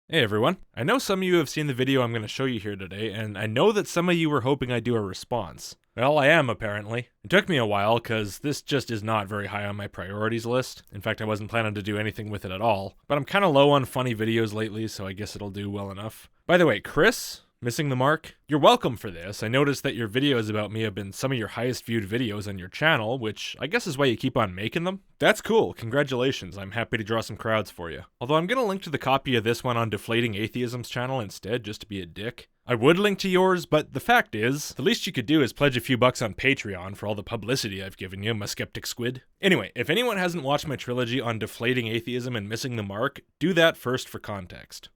Hey everyone, I know some of you have seen the video I'm going to show you here today, and I know that some of you were hoping I'd do a response. Well, I am apparently. It took me a while, cause this just is not very high on my priorities list. In fact, I wasn't planning to do anything with it at all. But I'm kinda low on funny videos lately, so I guess it'll do well enough. By the way, Chris, missing the mark, you're welcome for this. I noticed that your videos about me have been some of your highest viewed videos on your channel, which I guess is why you keep on making them. That's cool, congratulations, I'm happy to draw some crowds for you. Although I'm gonna link to the copy of this one on Deflating Atheism's channel instead, just to be a dick. I would link to yours, but the fact is, the least you could do is pledge a few bucks on Patreon for all the publicity I've given you, my skeptic squid. Anyway, if anyone hasn't watched my trilogy on Deflating Atheism and Missing the Mark, do that first for context.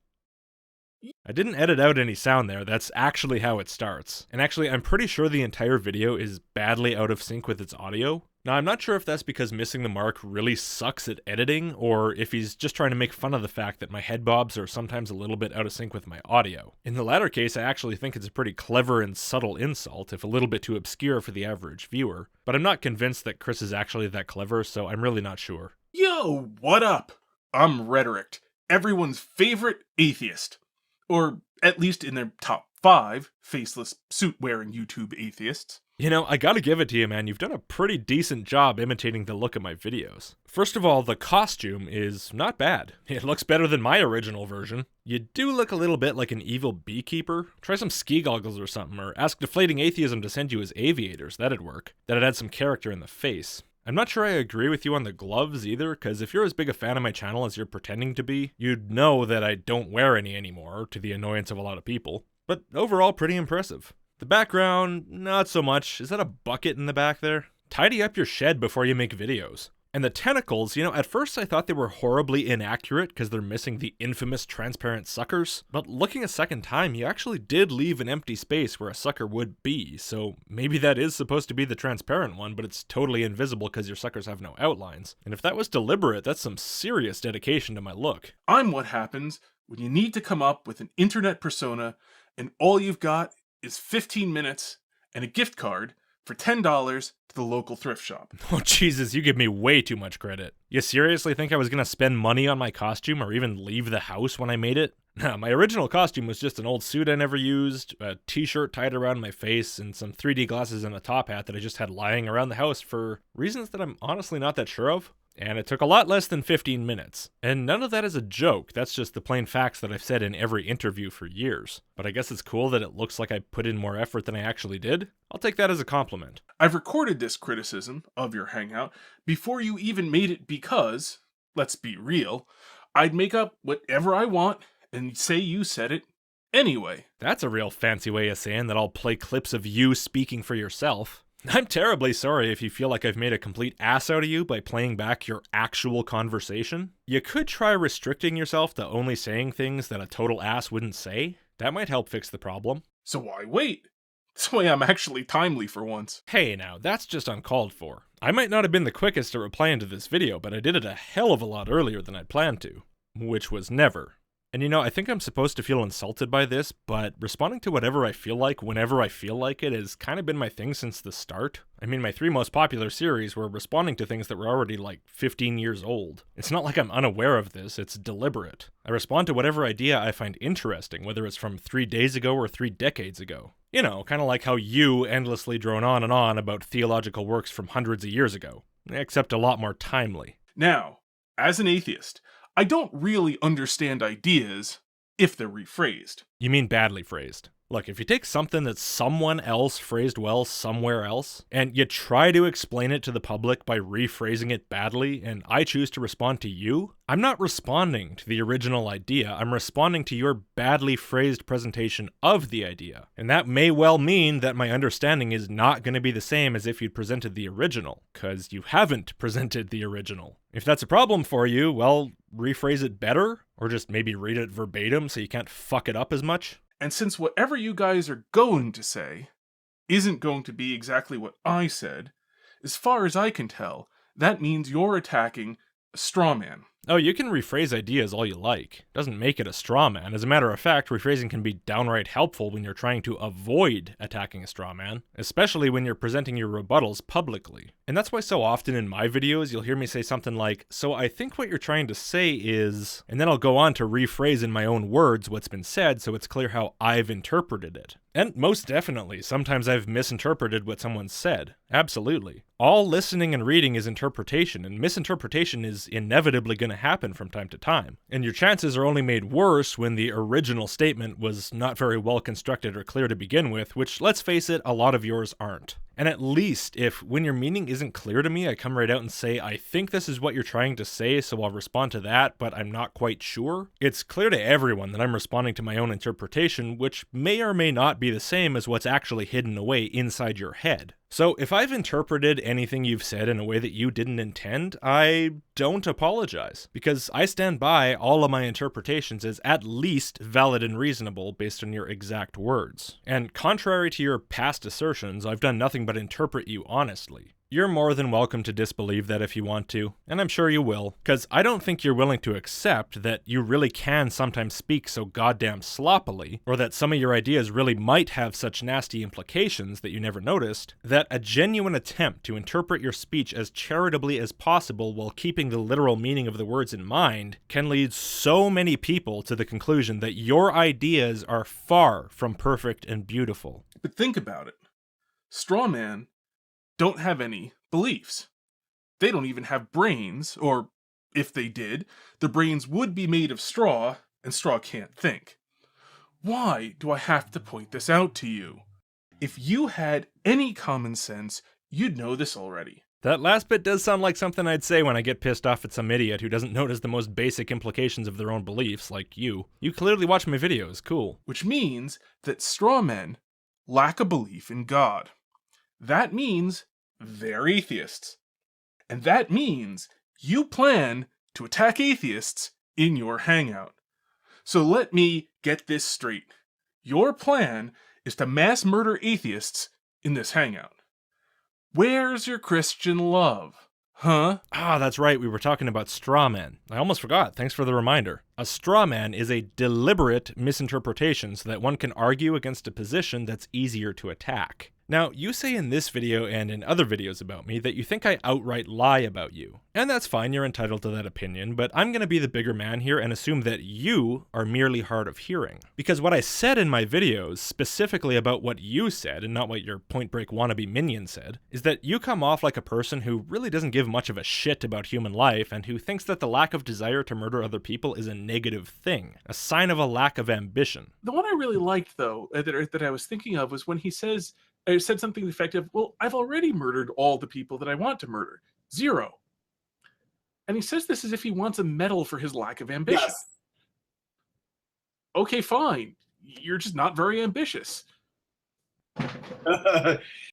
I didn't edit out any sound there, that's actually how it starts. And actually, I'm pretty sure the entire video is badly out of sync with its audio. Now, I'm not sure if that's because Missing the Mark really sucks at editing, or if he's just trying to make fun of the fact that my head bobs are sometimes a little bit out of sync with my audio. In the latter case, I actually think it's a pretty clever and subtle insult, if a little bit too obscure for the average viewer. But I'm not convinced that Chris is actually that clever, so I'm really not sure. Yo, what up? I'm Rhetoricked, everyone's favorite atheist. Or at least in their top 5 faceless suit-wearing YouTube atheists. You know, I gotta give it to you, man, you've done a pretty decent job imitating the look of my videos. First of all, the costume is not bad. It looks better than my original version. You do look a little bit like an evil beekeeper. Try some ski goggles or something, or ask Deflating Atheism to send you his aviators, that'd work. That'd add some character in the face. I'm not sure I agree with you on the gloves either, because if you're as big a fan of my channel as you're pretending to be, you'd know that I don't wear any anymore, to the annoyance of a lot of people. But overall, pretty impressive. The background, not so much. Is that a bucket in the back there? Tidy up your shed before you make videos. And the tentacles, you know, at first I thought they were horribly inaccurate because they're missing the infamous transparent suckers, but looking a second time, you actually did leave an empty space where a sucker would be, so maybe that is supposed to be the transparent one, but it's totally invisible because your suckers have no outlines. And if that was deliberate, that's some serious dedication to my look. I'm what happens when you need to come up with an internet persona and all you've got is 15 minutes and a gift card for $10 to the local thrift shop. Oh Jesus, you give me way too much credit. You seriously think I was gonna spend money on my costume or even leave the house when I made it? Nah, my original costume was just an old suit I never used, a t-shirt tied around my face, and some 3D glasses and a top hat that I just had lying around the house for reasons that I'm honestly not that sure of. And it took a lot less than 15 minutes. And none of that is a joke, that's just the plain facts that I've said in every interview for years. But I guess it's cool that it looks like I put in more effort than I actually did. I'll take that as a compliment. I've recorded this criticism of your hangout before you even made it because, let's be real, I'd make up whatever I want and say you said it anyway. That's a real fancy way of saying that I'll play clips of you speaking for yourself. I'm terribly sorry if you feel like I've made a complete ass out of you by playing back your actual conversation. You could try restricting yourself to only saying things that a total ass wouldn't say. That might help fix the problem. So why wait? This way I'm actually timely for once. Hey now, that's just uncalled for. I might not have been the quickest at replying to this video, but I did it a hell of a lot earlier than I'd planned to. Which was never. And you know, I think I'm supposed to feel insulted by this, but responding to whatever I feel like whenever I feel like it has kind of been my thing since the start. I mean, my 3 most popular series were responding to things that were already like 15 years old. It's not like I'm unaware of this, it's deliberate. I respond to whatever idea I find interesting, whether it's from 3 days ago or 3 decades ago. You know, kind of like how you endlessly drone on and on about theological works from hundreds of years ago, except a lot more timely. Now, as an atheist, I don't really understand ideas if they're rephrased. You mean badly phrased. Look, if you take something that someone else phrased well somewhere else, and you try to explain it to the public by rephrasing it badly, and I choose to respond to you, I'm not responding to the original idea, I'm responding to your badly phrased presentation of the idea. And that may well mean that my understanding is not going to be the same as if you'd presented the original, because you haven't presented the original. If that's a problem for you, well, rephrase it better, or just maybe read it verbatim so you can't fuck it up as much. And since whatever you guys are going to say isn't going to be exactly what I said, as far as I can tell, that means you're attacking a straw man. Oh, you can rephrase ideas all you like. Doesn't make it a straw man. As a matter of fact, rephrasing can be downright helpful when you're trying to avoid attacking a straw man, especially when you're presenting your rebuttals publicly. And that's why so often in my videos, you'll hear me say something like, so I think what you're trying to say is, and then I'll go on to rephrase in my own words what's been said so it's clear how I've interpreted it. And most definitely, sometimes I've misinterpreted what someone said. Absolutely. All listening and reading is interpretation, and misinterpretation is inevitably going to happen from time to time. And your chances are only made worse when the original statement was not very well constructed or clear to begin with, which, let's face it, a lot of yours aren't. And at least, if when your meaning isn't clear to me, I come right out and say, I think this is what you're trying to say, so I'll respond to that, but I'm not quite sure. It's clear to everyone that I'm responding to my own interpretation, which may or may not be the same as what's actually hidden away inside your head. So if I've interpreted anything you've said in a way that you didn't intend, I don't apologize, because I stand by all of my interpretations as at least valid and reasonable based on your exact words. And contrary to your past assertions, I've done nothing but interpret you honestly. You're more than welcome to disbelieve that if you want to, and I'm sure you will, because I don't think you're willing to accept that you really can sometimes speak so goddamn sloppily, or that some of your ideas really might have such nasty implications that you never noticed, that a genuine attempt to interpret your speech as charitably as possible while keeping the literal meaning of the words in mind can lead so many people to the conclusion that your ideas are far from perfect and beautiful. But think about it. Straw man don't have any beliefs. They don't even have brains, or if they did, the brains would be made of straw, and straw can't think. Why do I have to point this out to you? If you had any common sense, you'd know this already. That last bit does sound like something I'd say when I get pissed off at some idiot who doesn't notice the most basic implications of their own beliefs, like you. You clearly watch my videos, cool. Which means that straw men lack a belief in God. That means they're atheists. And that means you plan to attack atheists in your hangout. So let me get this straight. Your plan is to mass murder atheists in this hangout. Where's your Christian love? Huh? Ah, that's right, we were talking about straw men. I almost forgot, thanks for the reminder. A straw man is a deliberate misinterpretation so that one can argue against a position that's easier to attack. Now, you say in this video and in other videos about me that you think I outright lie about you. And that's fine, you're entitled to that opinion, but I'm gonna be the bigger man here and assume that you are merely hard of hearing. Because what I said in my videos, specifically about what you said, and not what your Point Break wannabe minion said, is that you come off like a person who really doesn't give much of a shit about human life and who thinks that the lack of desire to murder other people is a negative thing, a sign of a lack of ambition. The one I really liked, though, that I was thinking of was when he said something effective, well, I've already murdered all the people that I want to murder. 0. And he says this as if he wants a medal for his lack of ambition. Yes. Okay, fine. You're just not very ambitious.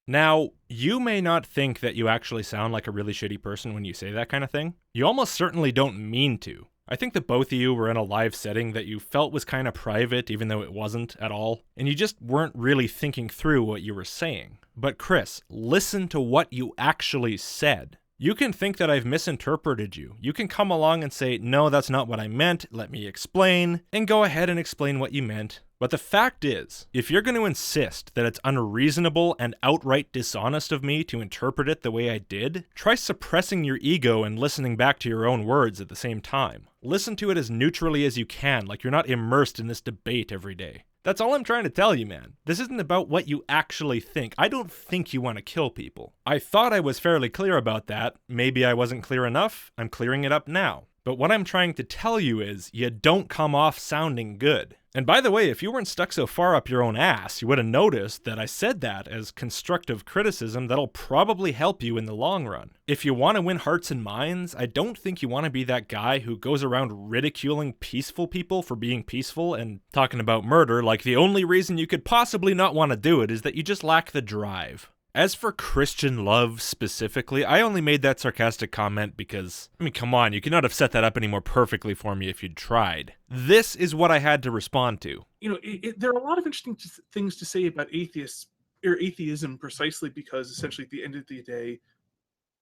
Now, you may not think that you actually sound like a really shitty person when you say that kind of thing. You almost certainly don't mean to. I think that both of you were in a live setting that you felt was kind of private, even though it wasn't at all, and you just weren't really thinking through what you were saying. But Chris, listen to what you actually said. You can think that I've misinterpreted you. You can come along and say, no, that's not what I meant, let me explain, and go ahead and explain what you meant. But the fact is, if you're going to insist that it's unreasonable and outright dishonest of me to interpret it the way I did, try suppressing your ego and listening back to your own words at the same time. Listen to it as neutrally as you can, like you're not immersed in this debate every day. That's all I'm trying to tell you, man. This isn't about what you actually think. I don't think you want to kill people. I thought I was fairly clear about that. Maybe I wasn't clear enough. I'm clearing it up now. But what I'm trying to tell you is, you don't come off sounding good. And by the way, if you weren't stuck so far up your own ass, you would have noticed that I said that as constructive criticism that'll probably help you in the long run. If you want to win hearts and minds, I don't think you want to be that guy who goes around ridiculing peaceful people for being peaceful and talking about murder like the only reason you could possibly not want to do it is that you just lack the drive. As for Christian love specifically, I only made that sarcastic comment because, I mean, come on, you could not have set that up any more perfectly for me if you'd tried. This is what I had to respond to. You know, there are a lot of interesting things to say about atheists, or atheism, precisely because essentially at the end of the day,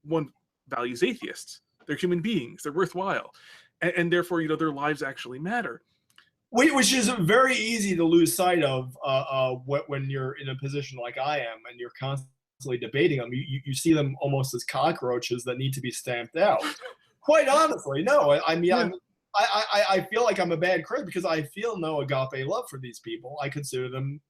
one values atheists. They're human beings, they're worthwhile, and therefore, you know, their lives actually matter. Which is very easy to lose sight of when you're in a position like I am, and you're constantly debating them. You see them almost as cockroaches that need to be stamped out. Quite honestly, no. I mean, Yeah. I feel like I'm a bad critic because I feel no agape love for these people. I consider them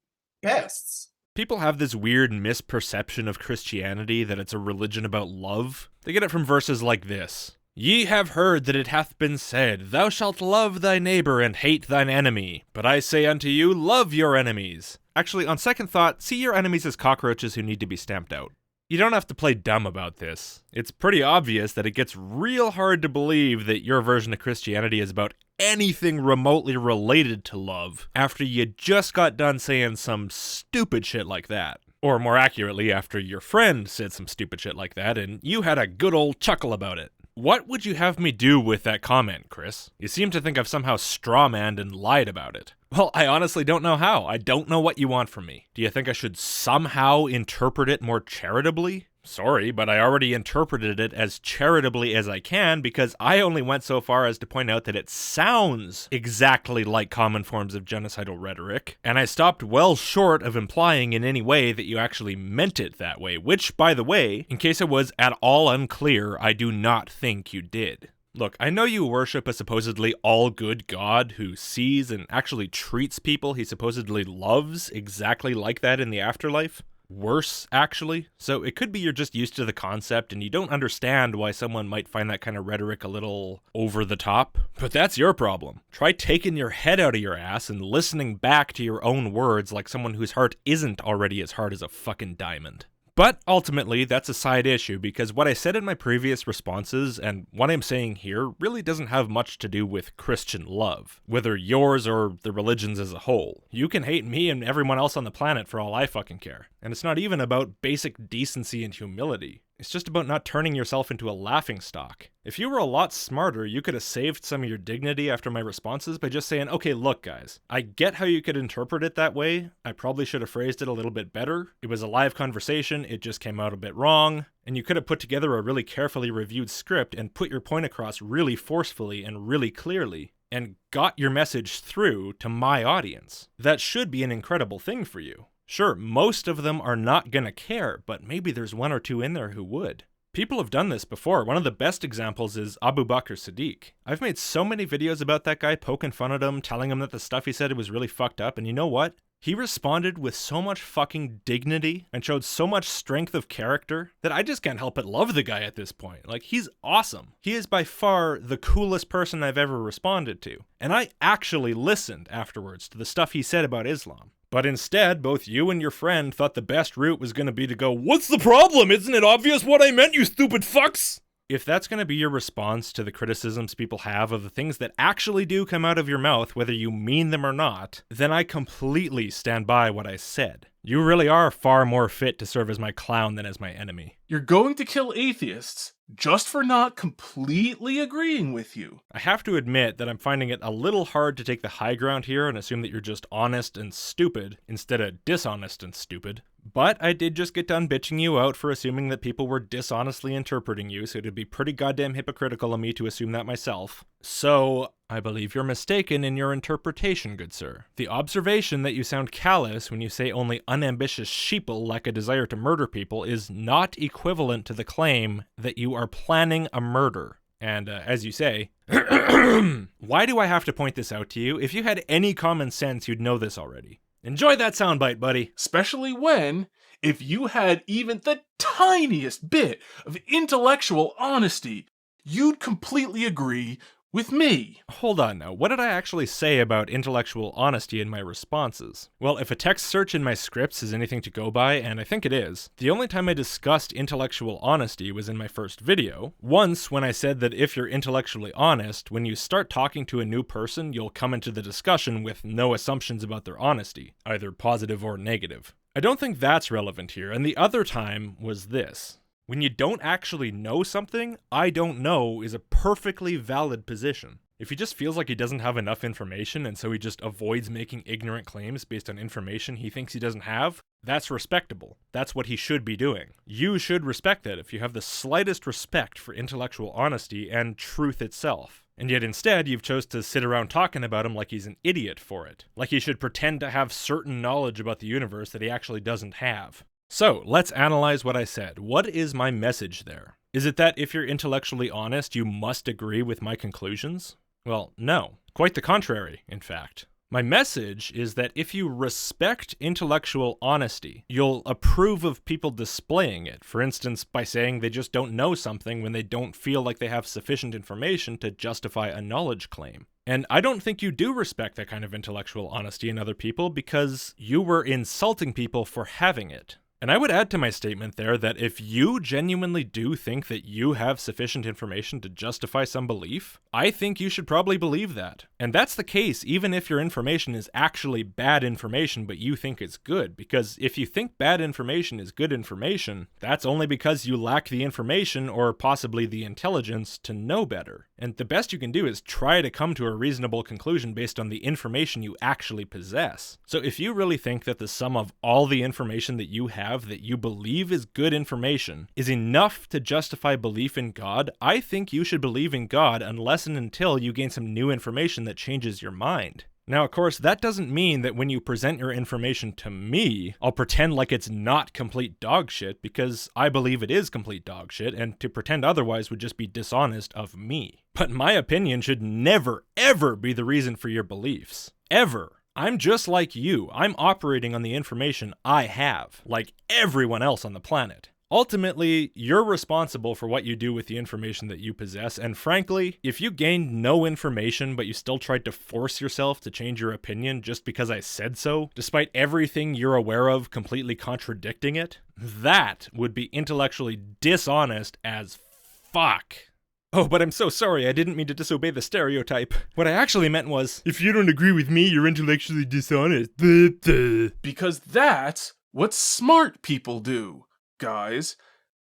pests. People have this weird misperception of Christianity that it's a religion about love. They get it from verses like this. Ye have heard that it hath been said, Thou shalt love thy neighbor and hate thine enemy. But I say unto you, love your enemies. Actually, on second thought, see your enemies as cockroaches who need to be stamped out. You don't have to play dumb about this. It's pretty obvious that it gets real hard to believe that your version of Christianity is about anything remotely related to love after you just got done saying some stupid shit like that. Or more accurately, after your friend said some stupid shit like that and you had a good old chuckle about it. What would you have me do with that comment, Chris? You seem to think I've somehow strawmanned and lied about it. Well, I honestly don't know how. I don't know what you want from me. Do you think I should somehow interpret it more charitably? Sorry, but I already interpreted it as charitably as I can because I only went so far as to point out that it sounds exactly like common forms of genocidal rhetoric, and I stopped well short of implying in any way that you actually meant it that way, which, by the way, in case it was at all unclear, I do not think you did. Look, I know you worship a supposedly all-good God who sees and actually treats people he supposedly loves exactly like that in the afterlife. Worse, actually. So it could be you're just used to the concept and you don't understand why someone might find that kind of rhetoric a little over the top. But that's your problem. Try taking your head out of your ass and listening back to your own words like someone whose heart isn't already as hard as a fucking diamond. But ultimately, that's a side issue because what I said in my previous responses and what I'm saying here really doesn't have much to do with Christian love, whether yours or the religions as a whole. You can hate me and everyone else on the planet for all I fucking care. And it's not even about basic decency and humility. It's just about not turning yourself into a laughingstock. If you were a lot smarter, you could have saved some of your dignity after my responses by just saying, okay, look guys, I get how you could interpret it that way. I probably should have phrased it a little bit better. It was a live conversation, it just came out a bit wrong. And you could have put together a really carefully reviewed script and put your point across really forcefully and really clearly, and got your message through to my audience. That should be an incredible thing for you. Sure, most of them are not gonna care, but maybe there's one or two in there who would. People have done this before. One of the best examples is Abu Bakr Siddiq. I've made so many videos about that guy, poking fun at him, telling him that the stuff he said was really fucked up, and you know what? He responded with so much fucking dignity and showed so much strength of character that I just can't help but love the guy at this point. Like, he's awesome. He is by far the coolest person I've ever responded to. And I actually listened afterwards to the stuff he said about Islam. But instead, both you and your friend thought the best route was going to be to go, "What's the problem? Isn't it obvious what I meant, you stupid fucks?" If that's going to be your response to the criticisms people have of the things that actually do come out of your mouth, whether you mean them or not, then I completely stand by what I said. You really are far more fit to serve as my clown than as my enemy. You're going to kill atheists just for not completely agreeing with you. I have to admit that I'm finding it a little hard to take the high ground here and assume that you're just honest and stupid instead of dishonest and stupid. But I did just get done bitching you out for assuming that people were dishonestly interpreting you, so it'd be pretty goddamn hypocritical of me to assume that myself. So, I believe you're mistaken in your interpretation, good sir. The observation that you sound callous when you say only unambitious sheeple lack a desire to murder people is not equivalent to the claim that you are planning a murder. And as you say, why do I have to point this out to you? If you had any common sense, you'd know this already. Enjoy that soundbite, buddy. Especially when, if you had even the tiniest bit of intellectual honesty, you'd completely agree with me. Hold on now, what did I actually say about intellectual honesty in my responses? Well, if a text search in my scripts is anything to go by, and I think it is, the only time I discussed intellectual honesty was in my first video. Once, when I said that if you're intellectually honest, when you start talking to a new person, you'll come into the discussion with no assumptions about their honesty, either positive or negative. I don't think that's relevant here, and the other time was this. When you don't actually know something, I don't know is a perfectly valid position. If he just feels like he doesn't have enough information and so he just avoids making ignorant claims based on information he thinks he doesn't have, that's respectable. That's what he should be doing. You should respect that if you have the slightest respect for intellectual honesty and truth itself. And yet instead, you've chose to sit around talking about him like he's an idiot for it. Like he should pretend to have certain knowledge about the universe that he actually doesn't have. So, let's analyze what I said. What is my message there? Is it that if you're intellectually honest, you must agree with my conclusions? Well, no. Quite the contrary, in fact. My message is that if you respect intellectual honesty, you'll approve of people displaying it. For instance, by saying they just don't know something when they don't feel like they have sufficient information to justify a knowledge claim. And I don't think you do respect that kind of intellectual honesty in other people because you were insulting people for having it. And I would add to my statement there that if you genuinely do think that you have sufficient information to justify some belief, I think you should probably believe that. And that's the case even if your information is actually bad information but you think it's good, because if you think bad information is good information, that's only because you lack the information or possibly the intelligence to know better. And the best you can do is try to come to a reasonable conclusion based on the information you actually possess. So if you really think that the sum of all the information that you have that you believe is good information is enough to justify belief in God, I think you should believe in God unless and until you gain some new information that changes your mind. Now, of course, that doesn't mean that when you present your information to me, I'll pretend like it's not complete dog shit, because I believe it is complete dog shit, and to pretend otherwise would just be dishonest of me. But my opinion should never, ever be the reason for your beliefs. Ever. I'm just like you. I'm operating on the information I have, like everyone else on the planet. Ultimately, you're responsible for what you do with the information that you possess, and frankly, if you gained no information but you still tried to force yourself to change your opinion just because I said so, despite everything you're aware of completely contradicting it, that would be intellectually dishonest as fuck. Oh, but I'm so sorry, I didn't mean to disobey the stereotype. What I actually meant was, if you don't agree with me, you're intellectually dishonest. Because that's what smart people do. Guys,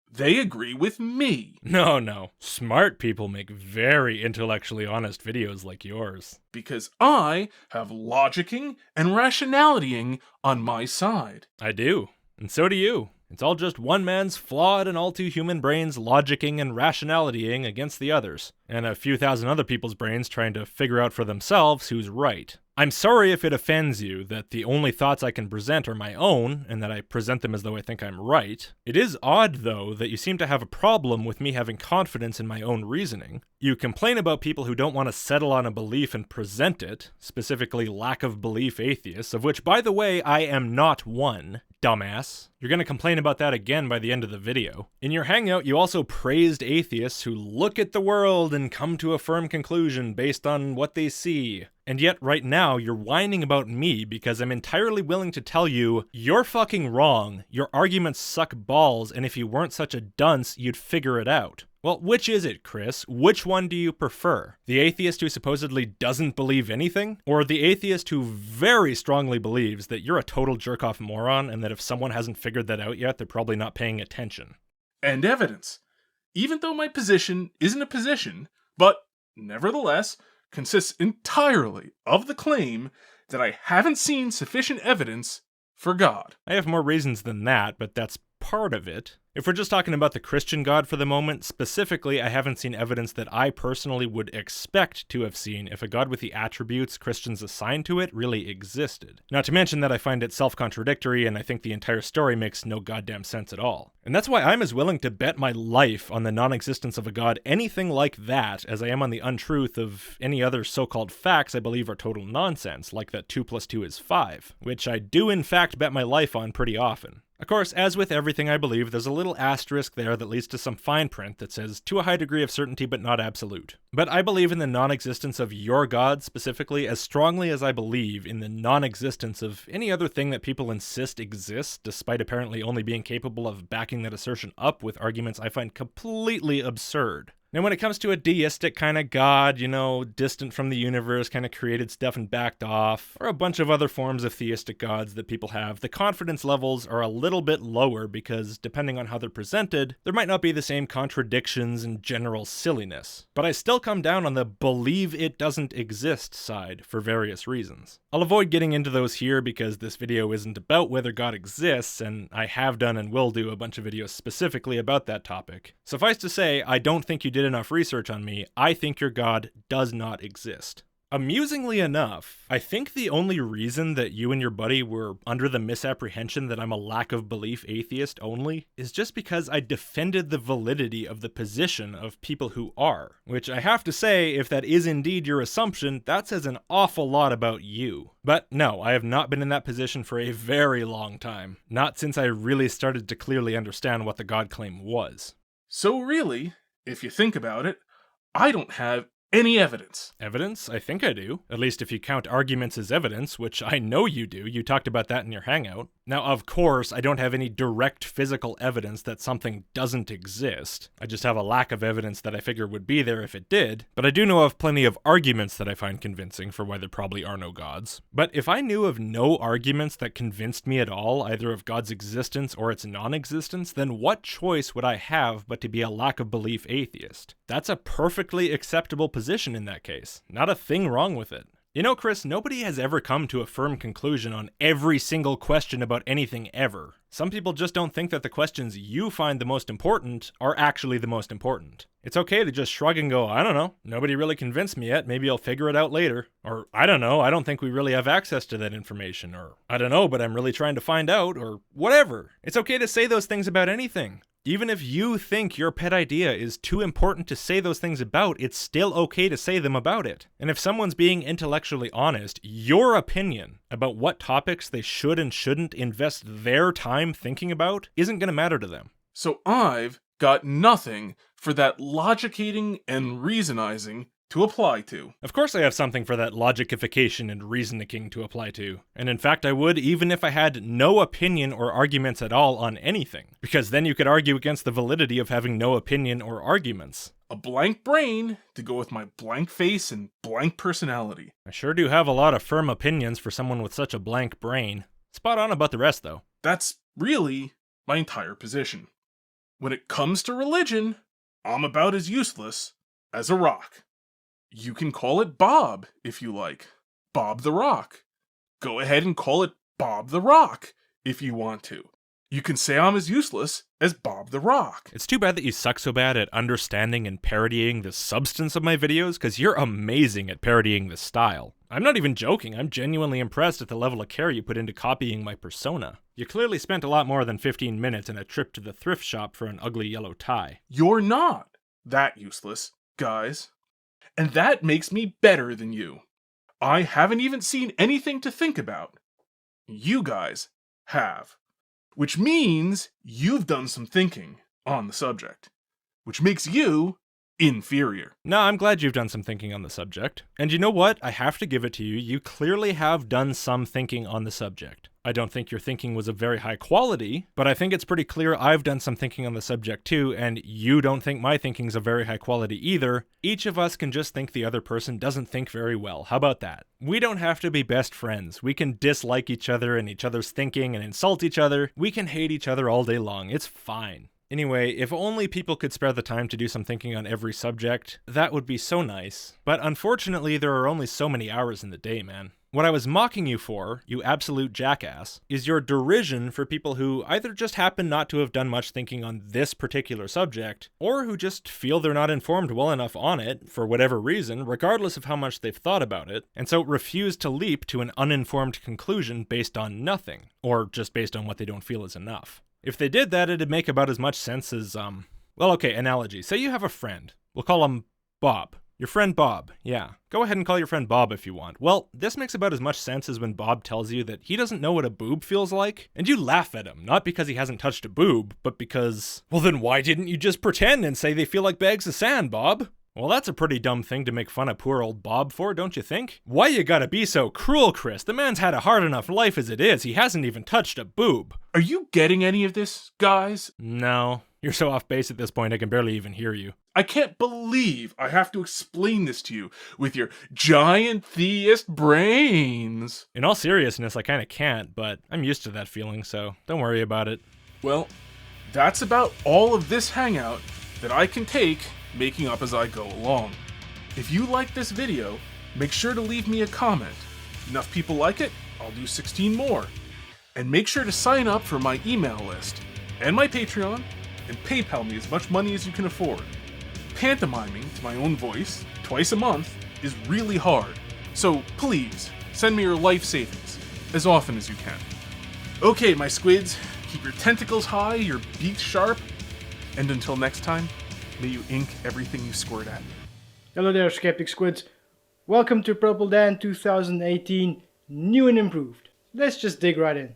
they agree with me. No. Smart people make very intellectually honest videos like yours. Because I have logicking and rationalitying on my side. I do. And so do you. It's all just one man's flawed and all too human brains logicking and rationalitying against the others, and a few thousand other people's brains trying to figure out for themselves who's right. I'm sorry if it offends you that the only thoughts I can present are my own, and that I present them as though I think I'm right. It is odd, though, that you seem to have a problem with me having confidence in my own reasoning. You complain about people who don't want to settle on a belief and present it, specifically lack of belief atheists, of which, by the way, I am not one. Dumbass. You're gonna complain about that again by the end of the video. In your hangout, you also praised atheists who look at the world and come to a firm conclusion based on what they see. And yet, right now, you're whining about me because I'm entirely willing to tell you, you're fucking wrong, your arguments suck balls, and if you weren't such a dunce, you'd figure it out. Well, which is it, Chris? Which one do you prefer? The atheist who supposedly doesn't believe anything? Or the atheist who very strongly believes that you're a total jerk-off moron and that if someone hasn't figured that out yet, they're probably not paying attention? And evidence. Even though my position isn't a position, but nevertheless consists entirely of the claim that I haven't seen sufficient evidence for God. I have more reasons than that, but that's part of it. If we're just talking about the Christian God for the moment, specifically, I haven't seen evidence that I personally would expect to have seen if a God with the attributes Christians assign to it really existed. Not to mention that I find it self-contradictory, and I think the entire story makes no goddamn sense at all. And that's why I'm as willing to bet my life on the non-existence of a God anything like that as I am on the untruth of any other so-called facts I believe are total nonsense, like that 2 + 2 is 5, which I do in fact bet my life on pretty often. Of course, as with everything I believe, there's a little asterisk there that leads to some fine print that says, to a high degree of certainty but not absolute. But I believe in the non-existence of your God specifically as strongly as I believe in the non-existence of any other thing that people insist exists, despite apparently only being capable of backing that assertion up with arguments I find completely absurd. Now, when it comes to a deistic kind of God, distant from the universe, kind of created stuff and backed off, or a bunch of other forms of theistic gods that people have, the confidence levels are a little bit lower because, depending on how they're presented, there might not be the same contradictions and general silliness. But I still come down on the believe it doesn't exist side for various reasons. I'll avoid getting into those here because this video isn't about whether God exists, and I have done and will do a bunch of videos specifically about that topic. Suffice to say, I don't think you did enough research on me. I think your God does not exist. Amusingly enough, I think the only reason that you and your buddy were under the misapprehension that I'm a lack of belief atheist only is just because I defended the validity of the position of people who are. Which I have to say, if that is indeed your assumption, that says an awful lot about you. But no, I have not been in that position for a very long time. Not since I really started to clearly understand what the God claim was. So really, if you think about it, I don't have any evidence. Evidence? I think I do. At least if you count arguments as evidence, which I know you do. You talked about that in your hangout. Now, of course, I don't have any direct physical evidence that something doesn't exist. I just have a lack of evidence that I figure would be there if it did. But I do know of plenty of arguments that I find convincing for why there probably are no gods. But if I knew of no arguments that convinced me at all, either of God's existence or its non-existence, then what choice would I have but to be a lack of belief atheist? That's a perfectly acceptable position in that case. Not a thing wrong with it. You know, Chris, nobody has ever come to a firm conclusion on every single question about anything ever. Some people just don't think that the questions you find the most important are actually the most important. It's okay to just shrug and go, I don't know, nobody really convinced me yet, maybe I'll figure it out later. Or, I don't know, I don't think we really have access to that information. Or, I don't know, but I'm really trying to find out. Or, whatever. It's okay to say those things about anything. Even if you think your pet idea is too important to say those things about, it's still okay to say them about it. And if someone's being intellectually honest, your opinion about what topics they should and shouldn't invest their time thinking about isn't going to matter to them. So I've got nothing for that logicating and reasonizing to apply to. Of course I have something for that logicification and reasoning to apply to. And in fact I would even if I had no opinion or arguments at all on anything. Because then you could argue against the validity of having no opinion or arguments. A blank brain to go with my blank face and blank personality. I sure do have a lot of firm opinions for someone with such a blank brain. Spot on about the rest though. That's really my entire position. When it comes to religion, I'm about as useless as a rock. You can call it Bob, if you like. Bob the Rock. Go ahead and call it Bob the Rock, if you want to. You can say I'm as useless as Bob the Rock. It's too bad that you suck so bad at understanding and parodying the substance of my videos, because you're amazing at parodying the style. I'm not even joking, I'm genuinely impressed at the level of care you put into copying my persona. You clearly spent a lot more than 15 minutes in a trip to the thrift shop for an ugly yellow tie. You're not that useless, guys. And that makes me better than you. I haven't even seen anything to think about. You guys have. Which means you've done some thinking on the subject. Which makes you inferior. No, I'm glad you've done some thinking on the subject. And you know what? I have to give it to you. You clearly have done some thinking on the subject. I don't think your thinking was of very high quality, but I think it's pretty clear I've done some thinking on the subject too, and you don't think my thinking's of very high quality either. Each of us can just think the other person doesn't think very well. How about that? We don't have to be best friends. We can dislike each other and each other's thinking and insult each other. We can hate each other all day long. It's fine. Anyway, if only people could spare the time to do some thinking on every subject, that would be so nice. But unfortunately, there are only so many hours in the day, man. What I was mocking you for, you absolute jackass, is your derision for people who either just happen not to have done much thinking on this particular subject, or who just feel they're not informed well enough on it, for whatever reason, regardless of how much they've thought about it, and so refuse to leap to an uninformed conclusion based on nothing, or just based on what they don't feel is enough. If they did that, it'd make about as much sense as, well, okay, analogy. Say you have a friend. We'll call him Bob. Your friend Bob, yeah. Go ahead and call your friend Bob if you want. Well, this makes about as much sense as when Bob tells you that he doesn't know what a boob feels like, and you laugh at him, not because he hasn't touched a boob, but because, well then why didn't you just pretend and say they feel like bags of sand, Bob? Well, that's a pretty dumb thing to make fun of poor old Bob for, don't you think? Why you gotta be so cruel, Chris? The man's had a hard enough life as it is. He hasn't even touched a boob. Are you getting any of this, guys? No. You're so off base at this point I can barely even hear you. I can't believe I have to explain this to you with your giant theist brains. In all seriousness, I kinda can't, but I'm used to that feeling, so don't worry about it. Well, that's about all of this hangout that I can take making up as I go along. If you like this video, make sure to leave me a comment. Enough people like it, I'll do 16 more. And make sure to sign up for my email list and my Patreon, and PayPal me as much money as you can afford. Pantomiming to my own voice twice a month is really hard, So please, send me your life savings as often as you can. Okay, my squids, keep your tentacles high, your beaks sharp, and until next time, may you ink everything you squirt at. Hello there, Skeptic Squids. Welcome to Purple Dan 2018, new and improved. Let's just dig right in.